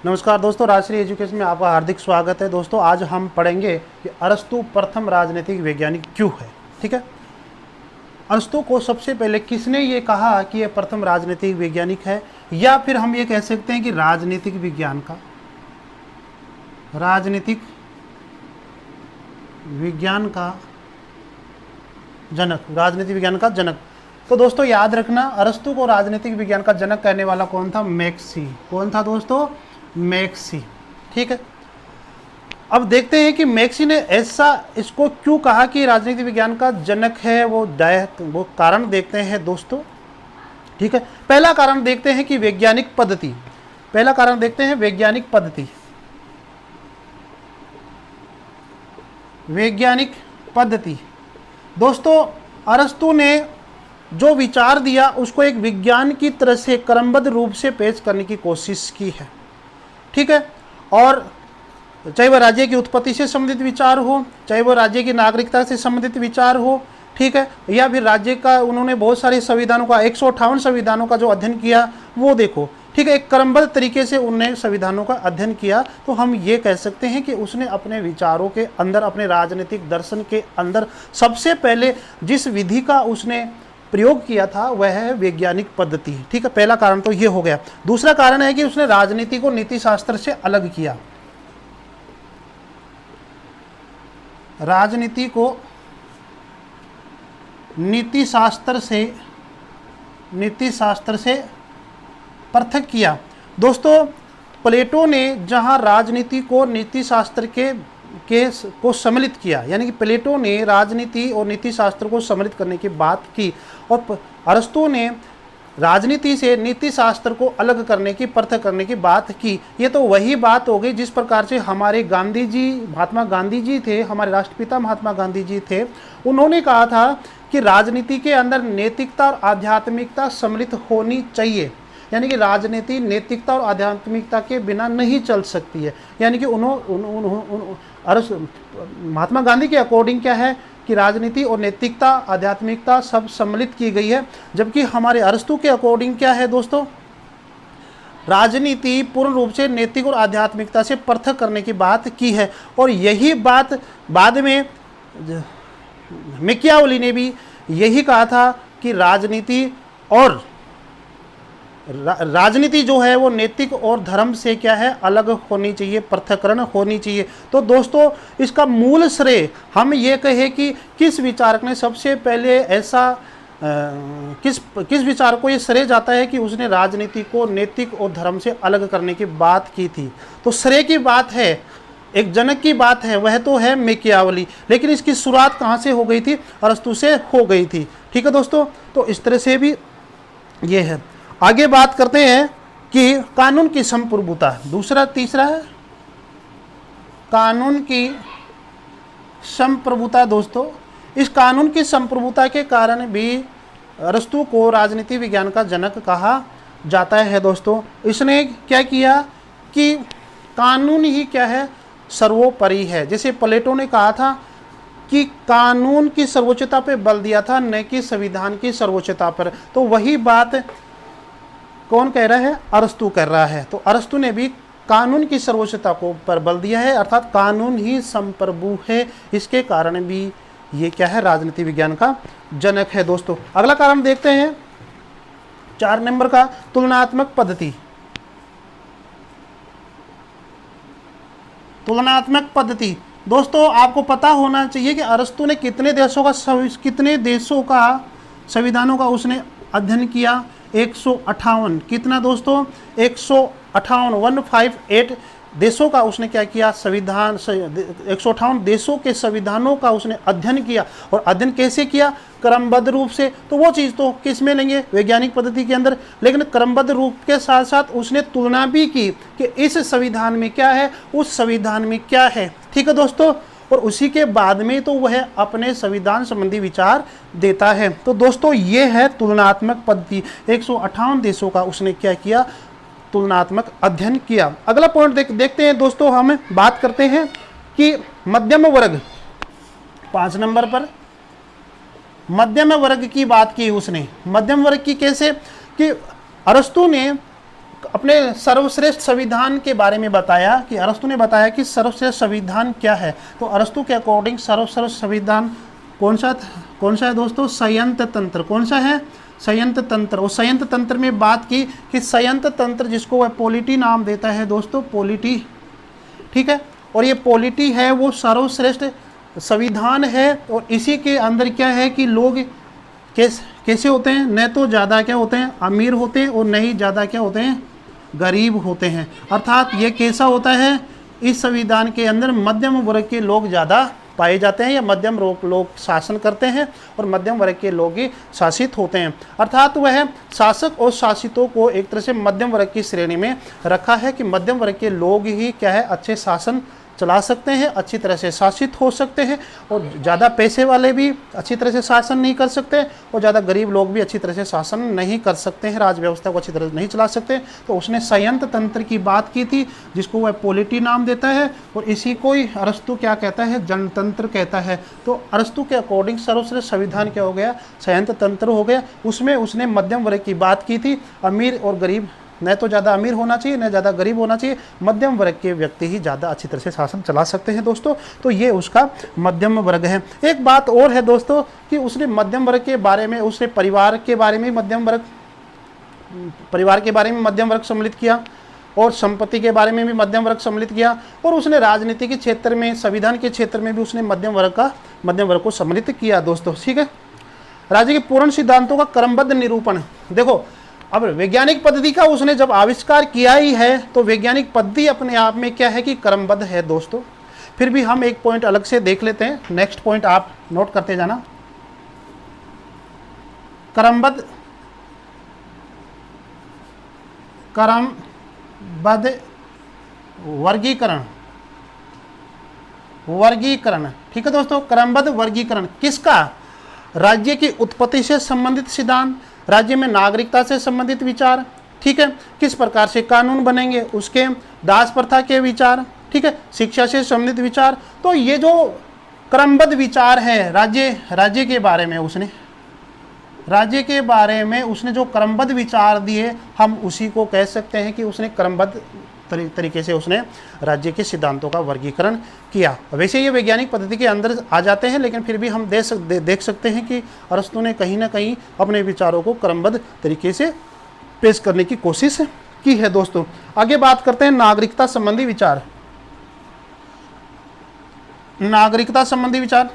नमस्कार दोस्तों, राष्ट्रीय एजुकेशन में आपका हार्दिक स्वागत है। दोस्तों आज हम पढ़ेंगे कि अरस्तु प्रथम राजनीतिक वैज्ञानिक क्यों है। ठीक है, अरस्तु को सबसे पहले किसने ये कहा कि ये प्रथम राजनीतिक वैज्ञानिक है, या फिर हम ये कह सकते हैं कि राजनीतिक विज्ञान का राजनीतिक विज्ञान का जनक। तो दोस्तों याद रखना, अरस्तु को राजनीतिक विज्ञान का जनक कहने वाला कौन था? मैक्सी। कौन था दोस्तों? मैक्सी। ठीक है, अब देखते हैं कि मैक्सी ने ऐसा इसको क्यों कहा कि राजनीतिक विज्ञान का जनक है। वो कारण देखते हैं दोस्तों। ठीक है, पहला कारण देखते हैं कि वैज्ञानिक पद्धति। पहला कारण देखते हैं वैज्ञानिक पद्धति। वैज्ञानिक पद्धति दोस्तों, अरस्तु ने जो विचार दिया उसको एक विज्ञान की तरह से क्रमबद्ध रूप से पेश करने की कोशिश की है। ठीक है, और चाहे वह राज्य की उत्पत्ति से संबंधित विचार हो, चाहे वह राज्य की नागरिकता से संबंधित विचार हो, ठीक है, या फिर राज्य का उन्होंने बहुत सारे संविधानों का 158 संविधानों का जो अध्ययन किया वो देखो। ठीक है, एक क्रमबद्ध तरीके से उन्होंने संविधानों का अध्ययन किया। तो हम ये कह सकते हैं कि उसने अपने विचारों के अंदर, अपने राजनीतिक दर्शन के अंदर सबसे पहले जिस विधि का उसने प्रयोग किया था वह है वैज्ञानिक पद्धति। ठीक है, पहला कारण तो ये हो गया। दूसरा कारण है कि उसने राजनीति को नीति शास्त्र से अलग किया। राजनीति को नीति शास्त्र से पृथक किया। दोस्तों प्लेटो ने जहां राजनीति को नीति शास्त्र को सम्मिलित किया, यानी कि प्लेटो ने राजनीति और नीति शास्त्र को सम्मिलित करने की बात की, और अरस्तु ने राजनीति से नीति शास्त्र को अलग करने की, पृथक करने की बात की। ये तो वही बात हो गई जिस प्रकार से हमारे गांधी जी, महात्मा गांधी जी थे, हमारे राष्ट्रपिता महात्मा गांधी जी थे। उन्होंने कहा था कि राजनीति के अंदर नैतिकता और आध्यात्मिकता सम्मिलित होनी चाहिए, यानी कि राजनीति नैतिकता और आध्यात्मिकता के बिना नहीं चल सकती है। यानी कि महात्मा गांधी के अकॉर्डिंग क्या है कि राजनीति और नैतिकता, आध्यात्मिकता सब सम्मिलित की गई है, जबकि हमारे अरस्तु के अकॉर्डिंग क्या है दोस्तों? राजनीति पूर्ण रूप से नैतिक और आध्यात्मिकता से पृथक करने की बात की है। और यही बात बाद में मैकियावेली ने भी यही कहा था कि राजनीति जो है वो नैतिक और धर्म से क्या है, अलग होनी चाहिए, पृथक्करण होनी चाहिए। तो दोस्तों इसका मूल श्रेय हम ये कहें कि किस विचारक ने सबसे पहले ऐसा किस विचार को ये श्रेय जाता है कि उसने राजनीति को नैतिक और धर्म से अलग करने की बात की थी। तो श्रेय की बात है, एक जनक की बात है, वह तो है मैकियावेली, लेकिन इसकी शुरुआत कहाँ से हो गई थी? अरस्तु से हो गई थी। ठीक है दोस्तों, तो इस तरह से भी ये है। आगे बात करते हैं कि कानून की संप्रभुता। तीसरा है कानून की संप्रभुता। दोस्तों इस कानून की संप्रभुता के कारण भी अरस्तु को राजनीति विज्ञान का जनक कहा जाता है। दोस्तों इसने क्या किया कि कानून ही क्या है, सर्वोपरि है। जैसे प्लेटो ने कहा था कि कानून की सर्वोच्चता पर बल दिया था, न कि संविधान की सर्वोच्चता पर। तो वही बात कौन कह रहा है? अरस्तु कर रहा है। तो अरस्तु ने भी कानून की सर्वोच्चता को पर बल दिया है, अर्थात कानून ही संप्रभु है। इसके कारण भी ये क्या है, राजनीति विज्ञान का जनक है। दोस्तों अगला कारण देखते हैं 4 नंबर का, तुलनात्मक पद्धति। तुलनात्मक पद्धति दोस्तों आपको पता होना चाहिए कि अरस्तु ने कितने देशों का संविधानों का उसने अध्ययन किया? 158। कितना दोस्तों? 158, 158 देशों का उसने क्या किया? संविधान। 158 देशों के संविधानों का उसने अध्ययन किया। और अध्ययन कैसे किया? क्रमबद्ध रूप से। तो वो चीज़ तो किस में लेंगे? वैज्ञानिक पद्धति के अंदर। लेकिन क्रमबद्ध रूप के साथ साथ उसने तुलना भी की कि इस संविधान में क्या है, उस संविधान में क्या है। ठीक है दोस्तों, और उसी के बाद में तो वह अपने संविधान संबंधी विचार देता है। तो दोस्तों ये है तुलनात्मक पद्धति। 158 देशों का उसने क्या किया? तुलनात्मक अध्ययन किया। अगला पॉइंट देखते हैं दोस्तों, हम बात करते हैं कि मध्यम वर्ग। 5 नंबर पर मध्यम वर्ग की बात की उसने। मध्यम वर्ग की कैसे? कि अरस्तु ने अपने सर्वश्रेष्ठ संविधान के बारे में बताया कि अरस्तु ने बताया कि सर्वश्रेष्ठ संविधान क्या है। तो अरस्तु के अकॉर्डिंग सर्वश्रेष्ठ संविधान कौन सा है दोस्तों? संयंत्र तंत्र। कौन सा है? संयंत्र तंत्र। और संयंत्र तंत्र में बात की कि संयंत्र तंत्र जिसको वह पॉलिटी नाम देता है दोस्तों, पॉलिटी, ठीक है। और ये पॉलिटी है वो सर्वश्रेष्ठ संविधान है। और इसी के अंदर क्या है कि लोग कैसे होते हैं? न तो ज़्यादा क्या होते हैं? अमीर होते हैं, और न ही ज़्यादा क्या होते हैं? गरीब होते हैं। अर्थात ये कैसा होता है? इस संविधान के अंदर मध्यम वर्ग के लोग ज़्यादा पाए जाते हैं, या मध्यम लोग शासन करते हैं और मध्यम वर्ग के लोग ही शासित होते हैं। अर्थात वह शासक और शासितों को एक तरह से मध्यम वर्ग की श्रेणी में रखा है कि मध्यम वर्ग के लोग ही क्या है? अच्छे शासन चला सकते हैं, अच्छी तरह से शासित हो सकते हैं, और ज़्यादा पैसे वाले भी अच्छी तरह से शासन नहीं कर सकते, और ज़्यादा गरीब लोग भी अच्छी तरह से शासन नहीं कर सकते हैं, राज व्यवस्था को अच्छी तरह से नहीं चला सकते। तो उसने संयंत्र तंत्र की बात की थी, जिसको वह पॉलिटी नाम देता है, और इसी को ही अरस्तु क्या कहता है? जनतंत्र कहता है। तो अरस्तु के अकॉर्डिंग सर्वश्रेष्ठ संविधान क्या हो गया? संयंत्र तंत्र हो गया। उसमें उसने मध्यम वर्ग की बात की थी। अमीर और गरीब, न तो ज़्यादा अमीर होना चाहिए न ज़्यादा गरीब होना चाहिए, मध्यम वर्ग के व्यक्ति ही ज़्यादा अच्छी तरह से शासन चला सकते हैं दोस्तों। तो ये उसका मध्यम वर्ग है। एक बात और है दोस्तों कि उसने मध्यम वर्ग के बारे में, उसने परिवार के बारे में मध्यम वर्ग सम्मिलित किया, और संपत्ति के बारे में भी मध्यम वर्ग सम्मिलित किया, और उसने राजनीति के क्षेत्र में, संविधान के क्षेत्र में भी उसने मध्यम वर्ग को सम्मिलित किया दोस्तों, ठीक है। राज्य के पूर्ण सिद्धांतों का क्रमबद्ध निरूपण। देखो, अब वैज्ञानिक पद्धति का उसने जब आविष्कार किया ही है, तो वैज्ञानिक पद्धति अपने आप में क्या है कि क्रमबद्ध है दोस्तों। फिर भी हम एक पॉइंट अलग से देख लेते हैं, नेक्स्ट पॉइंट आप नोट करते जाना। क्रमबद्ध वर्गीकरण, ठीक है दोस्तों। क्रमबद्ध वर्गीकरण किसका? राज्य की उत्पत्ति से संबंधित सिद्धांत, राज्य में नागरिकता से संबंधित विचार, ठीक है, किस प्रकार से कानून बनेंगे उसके, दास प्रथा के विचार, ठीक है, शिक्षा से संबंधित विचार। तो ये जो क्रमबद्ध विचार है राज्य के बारे में उसने जो क्रमबद्ध विचार दिए, हम उसी को कह सकते हैं कि उसने क्रमबद्ध तरीके से उसने राज्य के सिद्धांतों का वर्गीकरण किया। वैसे ये वैज्ञानिक पद्धति के अंदर आ जाते हैं, लेकिन फिर भी हम देख सकते हैं कि अरस्तु ने कहीं ना कहीं अपने विचारों को क्रमबद्ध तरीके से पेश करने की कोशिश की है दोस्तों। आगे बात करते हैं नागरिकता संबंधी विचार। नागरिकता संबंधी विचार,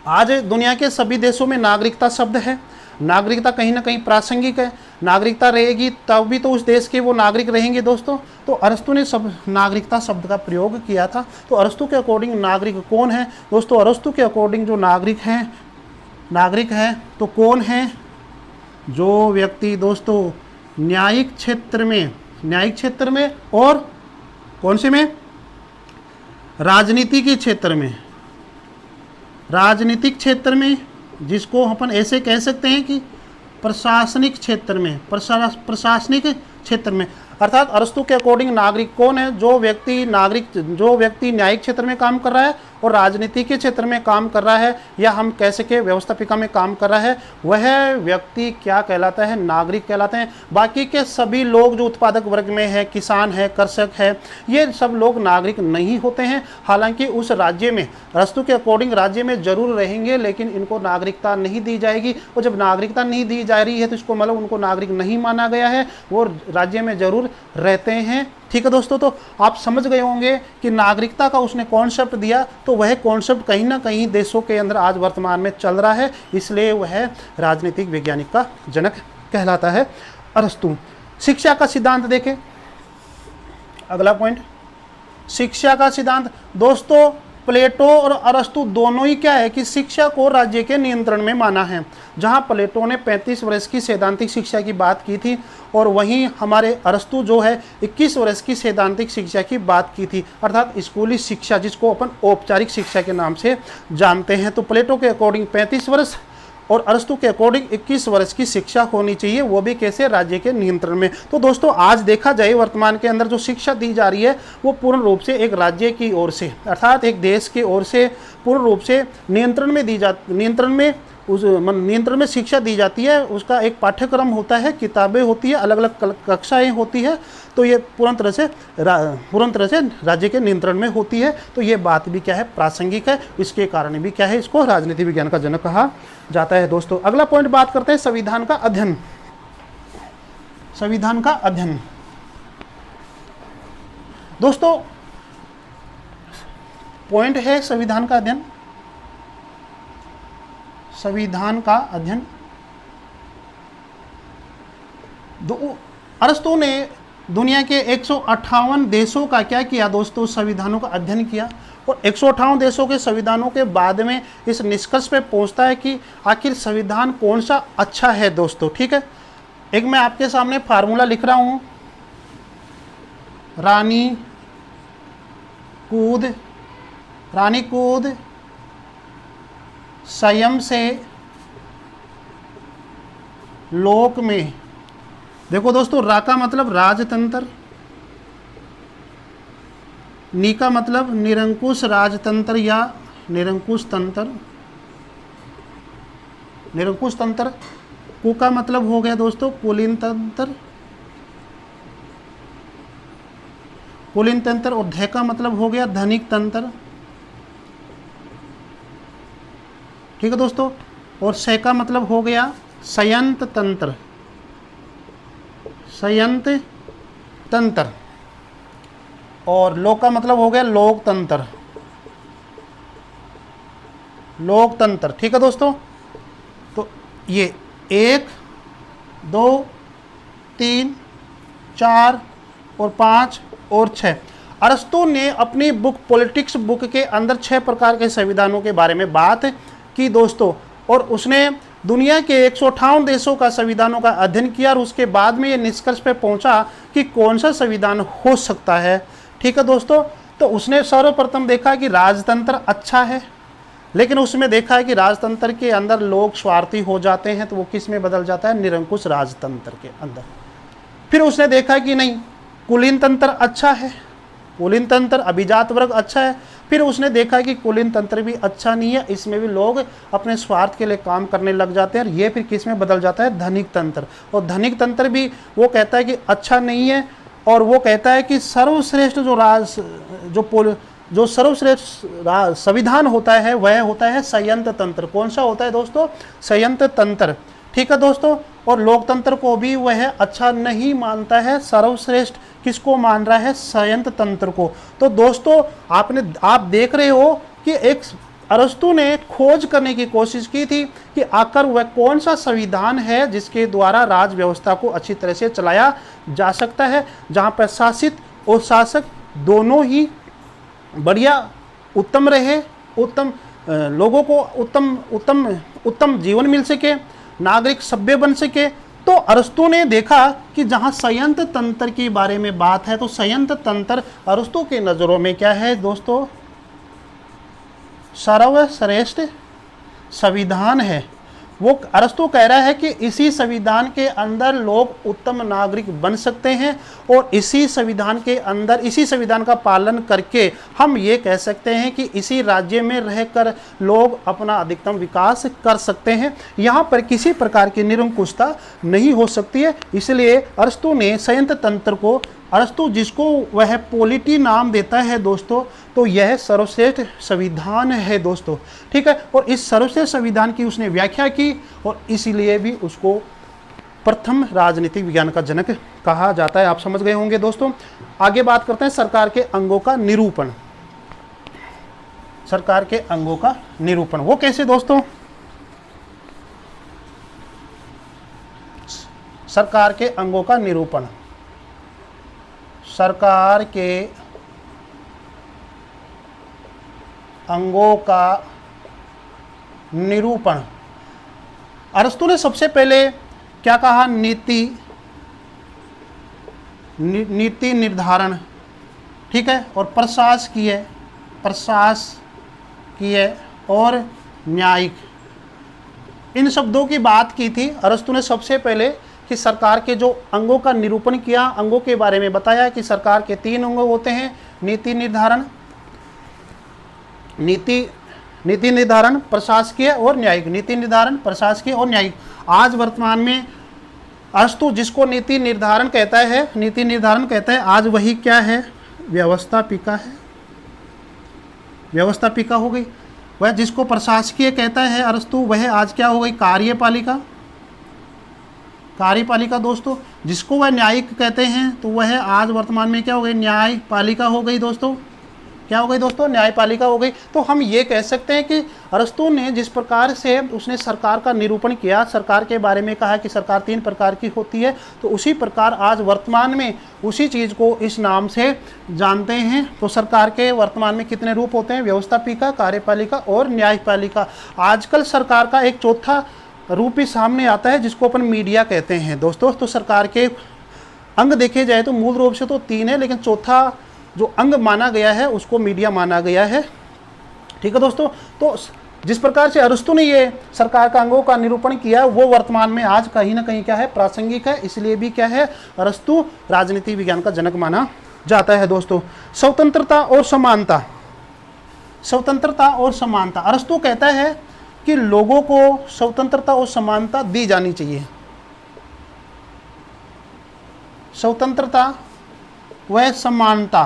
आज दुनिया के सभी देशों में नागरिकता शब्द है। नागरिकता कहीं ना कहीं प्रासंगिक है। नागरिकता रहेगी तब भी तो उस देश के वो नागरिक रहेंगे दोस्तों। तो अरस्तु ने नागरिकता शब्द का प्रयोग किया था। तो अरस्तु के अकॉर्डिंग नागरिक कौन है दोस्तों? अरस्तु के अकॉर्डिंग जो नागरिक है तो कौन है? जो व्यक्ति दोस्तों न्यायिक क्षेत्र में और कौन से में? राजनीतिक क्षेत्र में, जिसको अपन ऐसे कह सकते हैं कि प्रशासनिक क्षेत्र में। अर्थात अरस्तु के अकॉर्डिंग नागरिक कौन है? जो व्यक्ति न्यायिक क्षेत्र में काम कर रहा है और राजनीति के क्षेत्र में काम कर रहा है, या हम कह सके व्यवस्थापिका में काम कर रहा है, वह व्यक्ति क्या कहलाता है? नागरिक कहलाते हैं। बाकी के सभी लोग जो उत्पादक वर्ग में है, किसान है, कृषक है, ये सब लोग नागरिक नहीं होते हैं। हालांकि उस राज्य में अरस्तु के अकॉर्डिंग राज्य में जरूर रहेंगे, लेकिन इनको नागरिकता नहीं दी जाएगी। और जब नागरिकता नहीं दी जा रही है तो इसको मतलब उनको नागरिक नहीं माना गया है, वो राज्य में जरूर रहते हैं। ठीक है दोस्तों, तो आप समझ गए होंगे कि नागरिकता का उसने कॉन्सेप्ट दिया, तो वह कॉन्सेप्ट कहीं ना कहीं देशों के अंदर आज वर्तमान में चल रहा है, इसलिए वह राजनीतिक वैज्ञानिक का जनक कहलाता है अरस्तु। शिक्षा का सिद्धांत देखें, अगला पॉइंट, शिक्षा का सिद्धांत। दोस्तों प्लेटो और अरस्तु दोनों ही क्या है कि शिक्षा को राज्य के नियंत्रण में माना है। जहां प्लेटो ने 35 वर्ष की सैद्धांतिक शिक्षा की बात की थी, और वहीं हमारे अरस्तु जो है 21 वर्ष की सैद्धांतिक शिक्षा की बात की थी, अर्थात स्कूली शिक्षा, जिसको अपन औपचारिक शिक्षा के नाम से जानते हैं। तो प्लेटो के अकॉर्डिंग 35 वर्ष और अरस्तु के अकॉर्डिंग 21 वर्ष की शिक्षा होनी चाहिए, वो भी कैसे? राज्य के नियंत्रण में। तो दोस्तों आज देखा जाए वर्तमान के अंदर जो शिक्षा दी जा रही है वो पूर्ण रूप से एक राज्य की ओर से, अर्थात एक देश की ओर से पूर्ण रूप से नियंत्रण में उस नियंत्रण में शिक्षा दी जाती है, उसका एक पाठ्यक्रम होता है, किताबें होती है, अलग अलग कक्षाएं होती है, तो ये पूर्ण तरह से राज्य के नियंत्रण में होती है। तो ये बात भी क्या है, प्रासंगिक है, इसके कारण भी क्या है, इसको राजनीति विज्ञान का जनक कहा जाता है। दोस्तों अगला पॉइंट बात करते हैं संविधान का अध्ययन। संविधान का अध्ययन दोस्तों पॉइंट है संविधान का अध्ययन। संविधान का अध्ययन अरस्तु ने दुनिया के 158 देशों का क्या किया दोस्तों, संविधानों का अध्ययन किया, और 158 देशों के संविधानों के बाद में इस निष्कर्ष पे पहुंचता है कि आखिर संविधान कौन सा अच्छा है दोस्तों। ठीक है, एक मैं आपके सामने फार्मूला लिख रहा हूं, रानी कूद संयम से लोक में। देखो दोस्तों, रा का मतलब राजतंत्र, नी का मतलब निरंकुश राजतंत्र या निरंकुश तंत्र, कु का मतलब हो गया दोस्तों कुलीन तंत्र, और धै का मतलब हो गया धनिक तंत्र। ठीक है दोस्तों, और सै का मतलब हो गया संयंत्र तंत्र, और लोक का मतलब हो गया लोकतंत्र। ठीक है दोस्तों, तो ये 1 2 3 4 और 5 और 6 अरस्तु ने अपनी बुक पॉलिटिक्स बुक के अंदर 6 प्रकार के संविधानों के बारे में बात की दोस्तों, और उसने दुनिया के 158 देशों का संविधानों का अध्ययन किया, और उसके बाद में ये निष्कर्ष पे पहुंचा कि कौन सा संविधान हो सकता है। ठीक है दोस्तों, तो उसने सर्वप्रथम देखा कि राजतंत्र अच्छा है, लेकिन उसमें देखा है कि राजतंत्र के अंदर लोग स्वार्थी हो जाते हैं, तो वो किस में बदल जाता है, निरंकुश राजतंत्र के अंदर। फिर उसने देखा कि नहीं, कुलीन तंत्र अच्छा है, कुलीन तंत्र अभिजात वर्ग अच्छा है। फिर उसने देखा कि कुलीन तंत्र भी अच्छा नहीं है, इसमें भी लोग अपने स्वार्थ के लिए काम करने लग जाते हैं, और ये फिर किस में बदल जाता है, धनिक तंत्र। और धनिक तंत्र भी वो कहता है कि अच्छा नहीं है, और वो कहता है कि सर्वश्रेष्ठ जो सर्वश्रेष्ठ संविधान होता है वह होता है संयंत्र तंत्र। कौन सा होता है दोस्तों, संयंत्र तंत्र। ठीक है दोस्तों, और लोकतंत्र को भी वह अच्छा नहीं मानता है, सर्वश्रेष्ठ किसको मान रहा है, संयंत्र तंत्र को। तो दोस्तों आप देख रहे हो कि एक अरस्तु ने खोज करने की कोशिश की थी कि आखिर वह कौन सा संविधान है जिसके द्वारा राज व्यवस्था को अच्छी तरह से चलाया जा सकता है, जहाँ पर शासित और शासक दोनों ही बढ़िया उत्तम रहे, लोगों को उत्तम जीवन मिल सके, नागरिक सभ्य बन सके। तो अरस्तु ने देखा कि जहाँ संयंत्र तंत्र के बारे में बात है, तो संयंत्र तंत्र अरस्तु के नज़रों में क्या है दोस्तों, सर्वश्रेष्ठ संविधान है। वो अरस्तु कह रहा है कि इसी संविधान के अंदर लोग उत्तम नागरिक बन सकते हैं, और इसी संविधान का पालन करके हम ये कह सकते हैं कि इसी राज्य में रहकर लोग अपना अधिकतम विकास कर सकते हैं, यहाँ पर किसी प्रकार की निरंकुशता नहीं हो सकती है। इसलिए अरस्तु ने संयंत्र तंत्र को, अरस्तु जिसको वह पॉलिटी नाम देता है दोस्तों, तो यह सर्वश्रेष्ठ संविधान है दोस्तों। ठीक है, और इस सर्वश्रेष्ठ संविधान की उसने व्याख्या की, और इसीलिए भी उसको प्रथम राजनीतिक विज्ञान का जनक कहा जाता है। आप समझ गए होंगे दोस्तों। आगे बात करते हैं सरकार के अंगों का निरूपण। सरकार के अंगों का निरूपण वो कैसे दोस्तों, सरकार के अंगों का निरूपण, सरकार के अंगों का निरूपण। अरस्तु ने सबसे पहले क्या कहा, नीति निर्धारण, ठीक है, और प्रशासकीय और न्यायिक, इन शब्दों की बात की थी। अरस्तु ने सबसे पहले कि सरकार के जो अंगों का निरूपण किया, अंगों के बारे में बताया कि सरकार के 3 अंग होते हैं, नीति निर्धारण, नीति नीति निर्धारण, प्रशासकीय और न्यायिक। नीति निर्धारण, प्रशासकीय और न्यायिक। आज वर्तमान में अरस्तु जिसको नीति निर्धारण कहता है, नीति निर्धारण कहता है, आज वही क्या है, व्यवस्थापिका है, व्यवस्थापिका हो गई। वह जिसको प्रशासकीय कहता है अरस्तु, वह आज क्या हो गई, कार्यपालिका, कार्यपालिका दोस्तों। जिसको वह न्यायिक कहते हैं तो वह आज वर्तमान में क्या हो गई, न्यायपालिका हो गई दोस्तों। क्या हो गई दोस्तों, न्यायपालिका हो गई। तो हम ये कह सकते हैं कि अरस्तु ने जिस प्रकार से उसने सरकार का निरूपण किया, सरकार के बारे में कहा कि सरकार 3 प्रकार की होती है, तो उसी प्रकार आज वर्तमान में उसी चीज़ को इस नाम से जानते हैं। तो सरकार के वर्तमान में कितने रूप होते हैं, व्यवस्थापिका, कार्यपालिका और न्यायपालिका। आजकल सरकार का एक चौथा रूप ही सामने आता है जिसको अपन मीडिया कहते हैं दोस्तों। तो सरकार के अंग देखे जाए तो मूल रूप से तो 3 है, लेकिन चौथा जो अंग माना गया है उसको मीडिया माना गया है। ठीक है दोस्तों। तो जिस प्रकार से अरस्तु ने ये सरकार का अंगों का निरूपण किया वो वर्तमान में आज कहीं ना कहीं क्या है, प्रासंगिक है। इसलिए भी क्या है, अरस्तु राजनीति विज्ञान का जनक माना जाता है दोस्तों। स्वतंत्रता और समानता, स्वतंत्रता और समानता। अरस्तु कहता है कि लोगों को स्वतंत्रता और समानता दी जानी चाहिए। स्वतंत्रता व समानता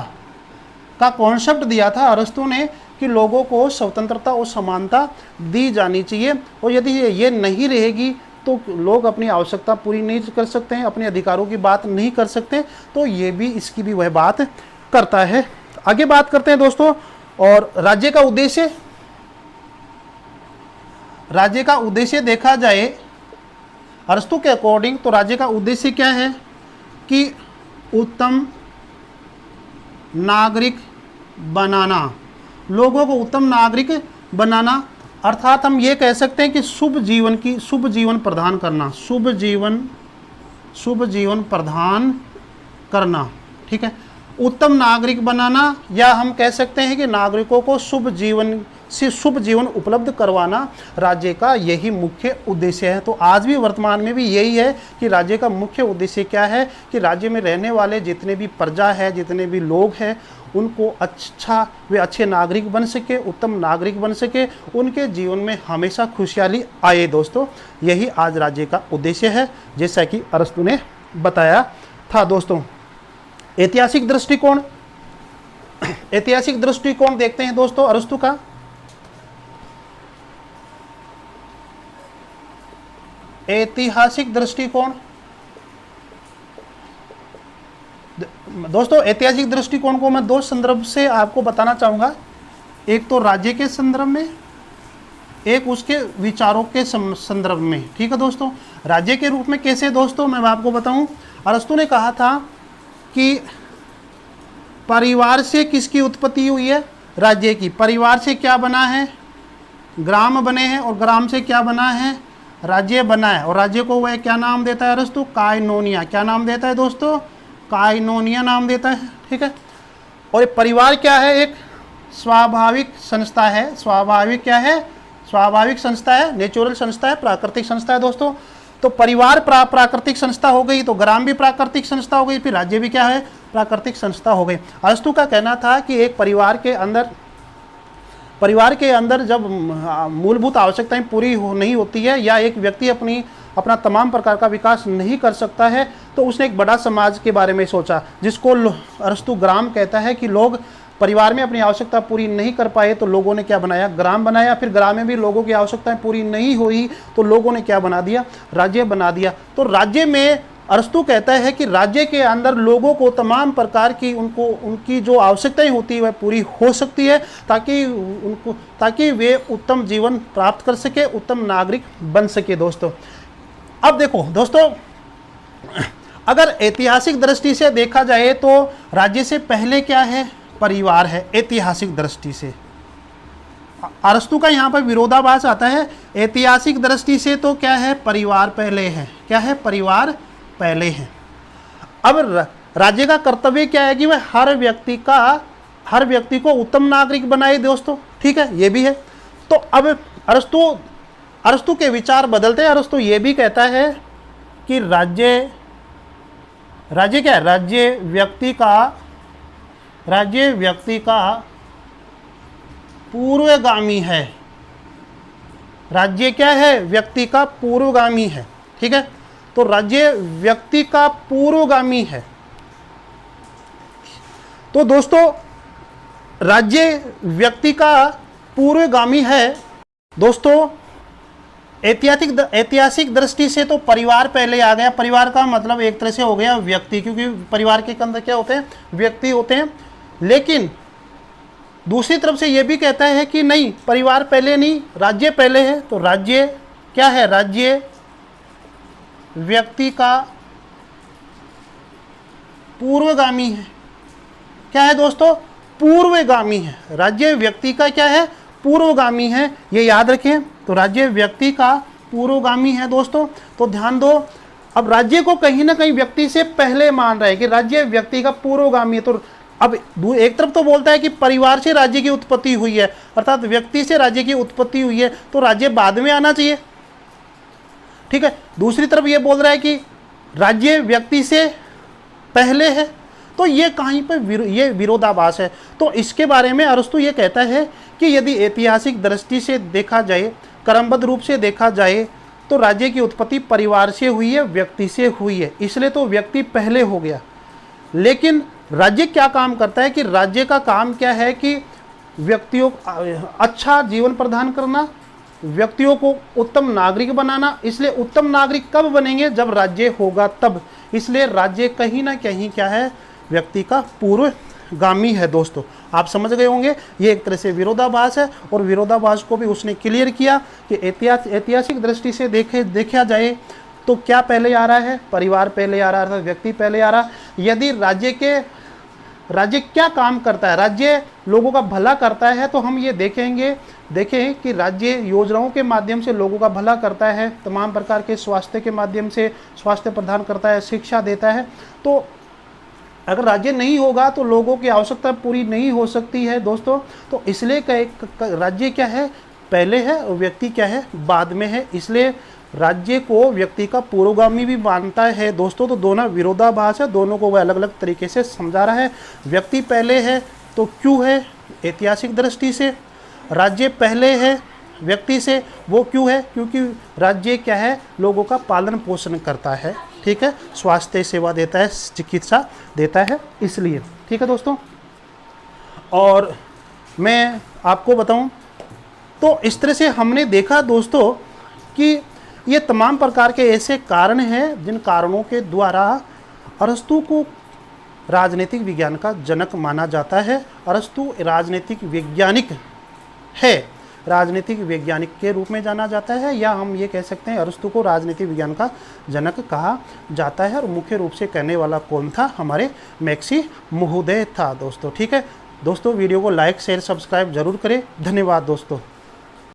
का कॉन्सेप्ट दिया था अरस्तु ने कि लोगों को स्वतंत्रता और समानता दी जानी चाहिए, और यदि ये नहीं रहेगी तो लोग अपनी आवश्यकता पूरी नहीं कर सकते हैं, अपने अधिकारों की बात नहीं कर सकते। तो ये भी इसकी भी वह बात करता है। आगे बात करते हैं दोस्तों। और राज्य का उद्देश्य, राज्य का उद्देश्य देखा जाए अरस्तु के अकॉर्डिंग तो राज्य का उद्देश्य क्या है कि उत्तम नागरिक बनाना, लोगों को उत्तम नागरिक बनाना, अर्थात हम ये कह सकते हैं कि शुभ जीवन प्रदान करना, शुभ जीवन प्रदान करना। ठीक है, उत्तम नागरिक बनाना, या हम कह सकते हैं कि नागरिकों को शुभ जीवन उपलब्ध करवाना राज्य का यही मुख्य उद्देश्य है। तो आज भी वर्तमान में भी यही है कि राज्य का मुख्य उद्देश्य क्या है कि राज्य में रहने वाले जितने भी प्रजा है, जितने भी लोग हैं, उनको वे अच्छे नागरिक बन सके, उत्तम नागरिक बन सके, उनके जीवन में हमेशा खुशहाली आए दोस्तों। यही आज राज्य का उद्देश्य है, जैसा कि अरस्तु ने बताया था दोस्तों। ऐतिहासिक दृष्टिकोण, ऐतिहासिक दृष्टिकोण देखते हैं दोस्तों अरस्तु का। ऐतिहासिक दृष्टिकोण दोस्तों, ऐतिहासिक दृष्टिकोण को मैं 2 संदर्भ से आपको बताना चाहूँगा। एक तो राज्य के संदर्भ में, एक उसके विचारों के संदर्भ में। ठीक है दोस्तों। राज्य के रूप में कैसे दोस्तों, मैं आपको बताऊं। अरस्तु ने कहा था कि परिवार से किसकी उत्पत्ति हुई है, राज्य की। परिवार से क्या बना है, ग्राम बने हैं, और ग्राम से क्या बना है, राज्य बना है। और राज्य को वह क्या नाम देता है अरस्तु, काइनोनिया। क्या नाम देता है दोस्तों, काइनोनिया नाम देता है। ठीक है। और ये परिवार क्या है, एक स्वाभाविक संस्था है। स्वाभाविक क्या है, स्वाभाविक संस्था है, नेचुरल संस्था है, प्राकृतिक संस्था है दोस्तों। तो परिवार प्राकृतिक संस्था हो गई, तो ग्राम भी प्राकृतिक संस्था हो गई, फिर राज्य भी क्या है, प्राकृतिक संस्था हो गई। अरस्तु का कहना था कि एक परिवार के अंदर जब मूलभूत आवश्यकताएं पूरी नहीं होती है, या एक व्यक्ति अपना तमाम प्रकार का विकास नहीं कर सकता है, तो उसने एक बड़ा समाज के बारे में सोचा, जिसको अरस्तु ग्राम कहता है। कि लोग परिवार में अपनी आवश्यकता पूरी नहीं कर पाए तो लोगों ने क्या बनाया, ग्राम बनाया। फिर ग्राम में भी लोगों की आवश्यकताएं पूरी नहीं हुई तो लोगों ने क्या बना दिया, राज्य बना दिया। तो राज्य में अरस्तु कहता है कि राज्य के अंदर लोगों को तमाम प्रकार की उनकी जो आवश्यकताएं होती है वह पूरी हो सकती है, ताकि वे उत्तम जीवन प्राप्त कर सके, उत्तम नागरिक बन सके दोस्तों। अब देखो दोस्तों, अगर ऐतिहासिक दृष्टि से देखा जाए तो राज्य से पहले क्या है, परिवार है। ऐतिहासिक दृष्टि से अरस्तु का यहाँ पर विरोधाभास आता है। ऐतिहासिक दृष्टि से तो क्या है, परिवार पहले है। क्या है, परिवार पहले है। अब राज्य का कर्तव्य क्या है कि वह हर व्यक्ति को उत्तम नागरिक बनाए दोस्तों। ठीक है, ये भी है। तो अब अरस्तु के विचार बदलते हैं। अरस्तु ये भी कहता है कि राज्य क्या है, राज्य व्यक्ति का पूर्वगामी है। राज्य क्या है? व्यक्ति का पूर्वगामी है। ठीक है, तो राज्य व्यक्ति का पूर्वगामी है। तो दोस्तों राज्य व्यक्ति का पूर्वगामी है। दोस्तों ऐतिहासिक दृष्टि से तो परिवार पहले आ गया। परिवार का मतलब एक तरह से हो गया व्यक्ति, क्योंकि परिवार के अंदर क्या होते हैं? व्यक्ति होते हैं। लेकिन दूसरी तरफ से यह भी कहता है कि नहीं, परिवार पहले नहीं, राज्य पहले है। तो राज्य क्या है? राज्य व्यक्ति का पूर्वगामी है। क्या है दोस्तों? पूर्वगामी है। राज्य व्यक्ति का क्या है? पूर्वगामी है, ये याद रखें। तो राज्य व्यक्ति का पूर्वगामी है दोस्तों। तो ध्यान दो, अब राज्य को कहीं ना कहीं व्यक्ति से पहले मान रहा है कि राज्य व्यक्ति का पूर्वगामी है। तो अब एक तरफ तो बोलता है कि परिवार से राज्य की उत्पत्ति हुई है, अर्थात व्यक्ति से राज्य की उत्पत्ति हुई है, तो राज्य बाद में आना चाहिए। ठीक है, दूसरी तरफ ये बोल रहा है कि राज्य व्यक्ति से पहले है। तो ये कहीं पर ये विरोधाभास है। तो इसके बारे में अरस्तु ये कहता है कि यदि ऐतिहासिक दृष्टि से देखा जाए, क्रमबद्ध रूप से देखा जाए, तो राज्य की उत्पत्ति परिवार से हुई है, व्यक्ति से हुई है, इसलिए तो व्यक्ति पहले हो गया। लेकिन राज्य क्या काम करता है? कि राज्य का काम क्या है? कि व्यक्तियों को अच्छा जीवन प्रदान करना, व्यक्तियों को उत्तम नागरिक बनाना। इसलिए उत्तम नागरिक कब बनेंगे? जब राज्य होगा तब। इसलिए राज्य कहीं ना कहीं क्या है? व्यक्ति का पूर्वगामी है। दोस्तों आप समझ गए होंगे, ये एक तरह से विरोधाभास है, और विरोधाभास को भी उसने क्लियर किया कि ऐतिहासिक दृष्टि से देखा जाए तो क्या पहले आ रहा है? परिवार पहले आ रहा है, व्यक्ति पहले आ रहा है। यदि राज्य क्या काम करता है? राज्य लोगों का भला करता है, तो हम ये देखें कि राज्य योजनाओं के माध्यम से लोगों का भला करता है, तमाम प्रकार के स्वास्थ्य के माध्यम से स्वास्थ्य प्रदान करता है, शिक्षा देता है। तो अगर राज्य नहीं होगा तो लोगों की आवश्यकता पूरी नहीं हो सकती है दोस्तों। तो इसलिए राज्य क्या है? पहले है, और व्यक्ति क्या है? बाद में है। इसलिए राज्य को व्यक्ति का पूर्वगामी भी मानता है दोस्तों। तो दोनों विरोधाभास है, दोनों को वह अलग अलग तरीके से समझा रहा है। व्यक्ति पहले है तो क्यों है? ऐतिहासिक दृष्टि से। राज्य पहले है व्यक्ति से, वो क्यों है? क्योंकि राज्य क्या है? लोगों का पालन पोषण करता है। ठीक है, स्वास्थ्य सेवा देता है, चिकित्सा देता है, इसलिए। ठीक है दोस्तों, और मैं आपको बताऊं तो इस तरह से हमने देखा दोस्तों कि ये तमाम प्रकार के ऐसे कारण हैं जिन कारणों के द्वारा अरस्तु को राजनीतिक विज्ञान का जनक माना जाता है। अरस्तु राजनीतिक वैज्ञानिक है, राजनीतिक वैज्ञानिक के रूप में जाना जाता है, या हम ये कह सकते हैं अरस्तु को राजनीतिक विज्ञान का जनक कहा जाता है। और मुख्य रूप से कहने वाला कौन था? हमारे मैक्सी महोदय था दोस्तों। ठीक है दोस्तों, वीडियो को लाइक शेयर सब्सक्राइब जरूर करें। धन्यवाद दोस्तों।